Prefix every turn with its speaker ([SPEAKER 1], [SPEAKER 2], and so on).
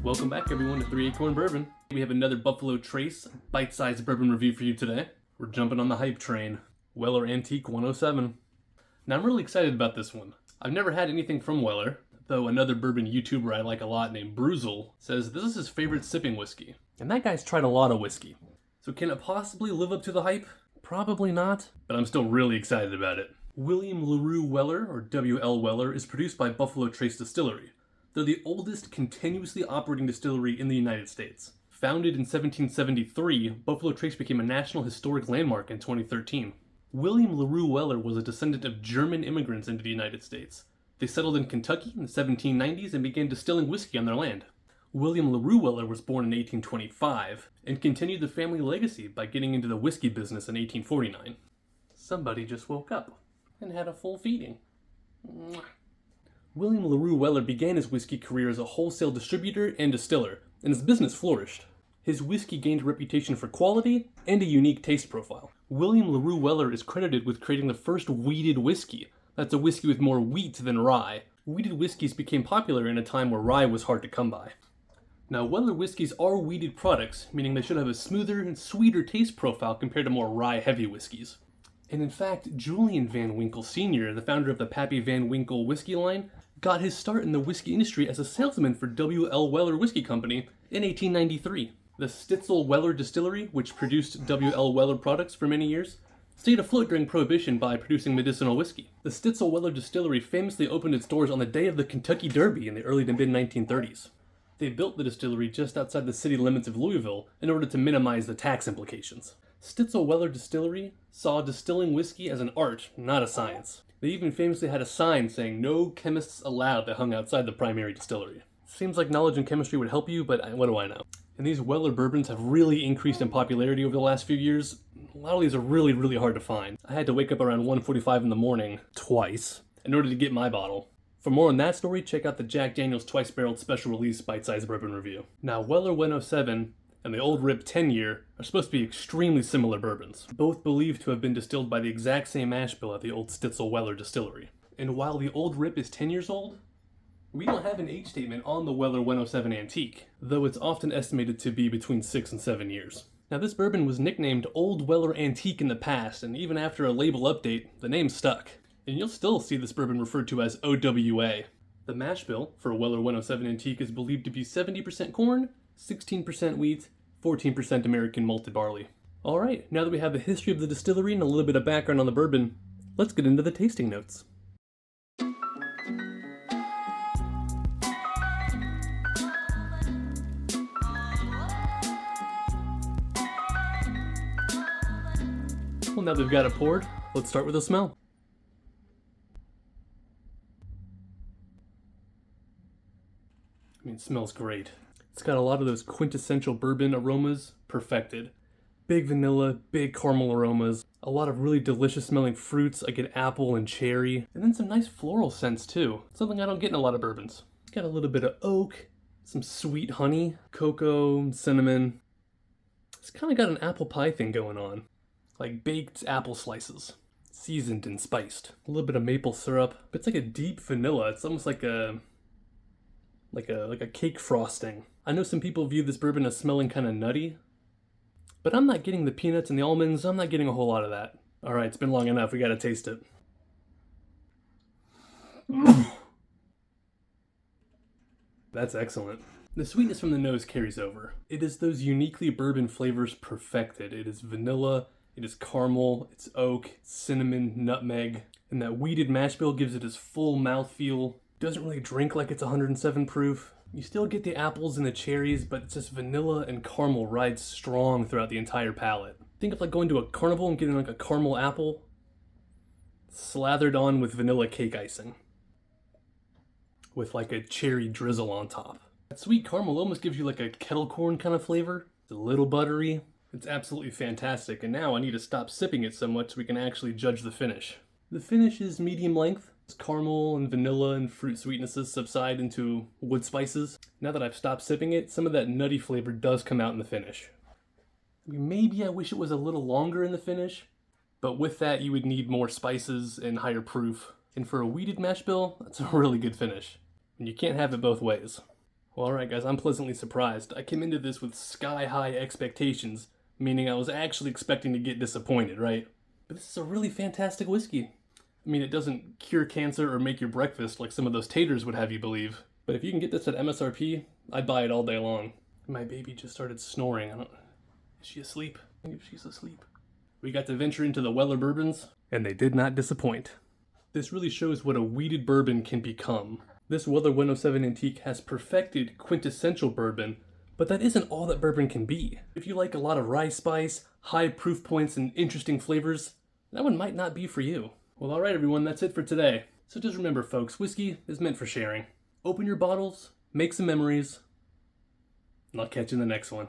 [SPEAKER 1] Welcome back everyone to Three Acorn Bourbon. We have another Buffalo Trace bite-sized bourbon review for you today. We're jumping on the hype train. Weller Antique 107. Now I'm really excited about this one. I've never had anything from Weller, though another bourbon YouTuber I like a lot named Bruzel says this is his favorite sipping whiskey. And that guy's tried a lot of whiskey. So can it possibly live up to the hype? Probably not, but I'm still really excited about it. William LaRue Weller, or W.L. Weller, is produced by Buffalo Trace Distillery. They're the oldest continuously operating distillery in the United States. Founded in 1773, Buffalo Trace became a National Historic Landmark in 2013. William LaRue Weller was a descendant of German immigrants into the United States. They settled in Kentucky in the 1790s and began distilling whiskey on their land. William LaRue Weller was born in 1825 and continued the family legacy by getting into the whiskey business in 1849. Somebody just woke up and had a full feeding. Mwah. William LaRue Weller began his whiskey career as a wholesale distributor and distiller, and his business flourished. His whiskey gained a reputation for quality and a unique taste profile. William LaRue Weller is credited with creating the first wheated whiskey. That's a whiskey with more wheat than rye. Wheated whiskeys became popular in a time where rye was hard to come by. Now, Weller whiskeys are wheated products, meaning they should have a smoother and sweeter taste profile compared to more rye-heavy whiskeys. And in fact, Julian Van Winkle Sr., the founder of the Pappy Van Winkle whiskey line, got his start in the whiskey industry as a salesman for W.L. Weller Whiskey Company in 1893. The Stitzel Weller Distillery, which produced W.L. Weller products for many years, stayed afloat during Prohibition by producing medicinal whiskey. The Stitzel Weller Distillery famously opened its doors on the day of the Kentucky Derby in the early to mid-1930s. They built the distillery just outside the city limits of Louisville in order to minimize the tax implications. Stitzel Weller Distillery saw distilling whiskey as an art, not a science. They even famously had a sign saying "No chemists allowed" that hung outside the primary distillery. Seems like knowledge in chemistry would help you, but what do I know? And these Weller bourbons have really increased in popularity over the last few years. A lot of these are really hard to find. I had to wake up around 1:45 in the morning, twice, in order to get my bottle. For more on that story, check out the Jack Daniel's Twice Barreled Special Release Bite-Sized Bourbon Review. Now, Weller 107 and the Old Rip 10-Year are supposed to be extremely similar bourbons, both believed to have been distilled by the exact same mash bill at the old Stitzel Weller distillery. And while the Old Rip is 10 years old, we don't have an age statement on the Weller 107 Antique, though it's often estimated to be between 6 and 7 years. Now, this bourbon was nicknamed Old Weller Antique in the past, and even after a label update, the name stuck. And you'll still see this bourbon referred to as OWA. The mash bill for a Weller 107 Antique is believed to be 70% corn, 16% wheat, 14% American malted barley. Alright, now that we have the history of the distillery and a little bit of background on the bourbon, let's get into the tasting notes. Well, now that we've got it poured, let's start with the smell. I mean, it smells great. It's got a lot of those quintessential bourbon aromas perfected. Big vanilla, big caramel aromas, a lot of really delicious smelling fruits. I get apple and cherry, and then some nice floral scents too. Something I don't get in a lot of bourbons. It's got a little bit of oak, some sweet honey, cocoa, cinnamon. It's kind of got an apple pie thing going on. Like baked apple slices, seasoned and spiced. A little bit of maple syrup, but it's like a deep vanilla. It's almost like a cake frosting. I know some people view this bourbon as smelling kind of nutty, but I'm not getting the peanuts and the almonds. I'm not getting a whole lot of that. All right, it's been long enough. We gotta taste it. That's excellent. The sweetness from the nose carries over. It is those uniquely bourbon flavors perfected. It is vanilla, it is caramel, it's oak, cinnamon, nutmeg, and that wheated mash bill gives it its full mouthfeel. Doesn't really drink like it's 107 proof. You still get the apples and the cherries, but it's just vanilla and caramel rides strong throughout the entire palate. Think of like going to a carnival and getting like a caramel apple slathered on with vanilla cake icing with like a cherry drizzle on top. That sweet caramel almost gives you like a kettle corn kind of flavor. It's a little buttery. It's absolutely fantastic, and now I need to stop sipping it so much so we can actually judge the finish. The finish is medium length. Caramel and vanilla and fruit sweetnesses subside into wood spices. Now that I've stopped sipping it, some of that nutty flavor does come out in the finish. Maybe I wish it was a little longer in the finish, but with that you would need more spices and higher proof. And for a wheated mash bill, that's a really good finish. And you can't have it both ways. Well, alright guys, I'm pleasantly surprised. I came into this with sky-high expectations, meaning I was actually expecting to get disappointed, right? But this is a really fantastic whiskey. I mean, it doesn't cure cancer or make your breakfast like some of those taters would have you believe. But if you can get this at MSRP, I'd buy it all day long. My baby just started snoring. Is she asleep? I think she's asleep. We got to venture into the Weller bourbons, and they did not disappoint. This really shows what a wheated bourbon can become. This Weller 107 Antique has perfected quintessential bourbon, but that isn't all that bourbon can be. If you like a lot of rye spice, high proof points, and interesting flavors, that one might not be for you. Well, alright everyone, that's it for today. So just remember folks, whiskey is meant for sharing. Open your bottles, make some memories, and I'll catch you in the next one.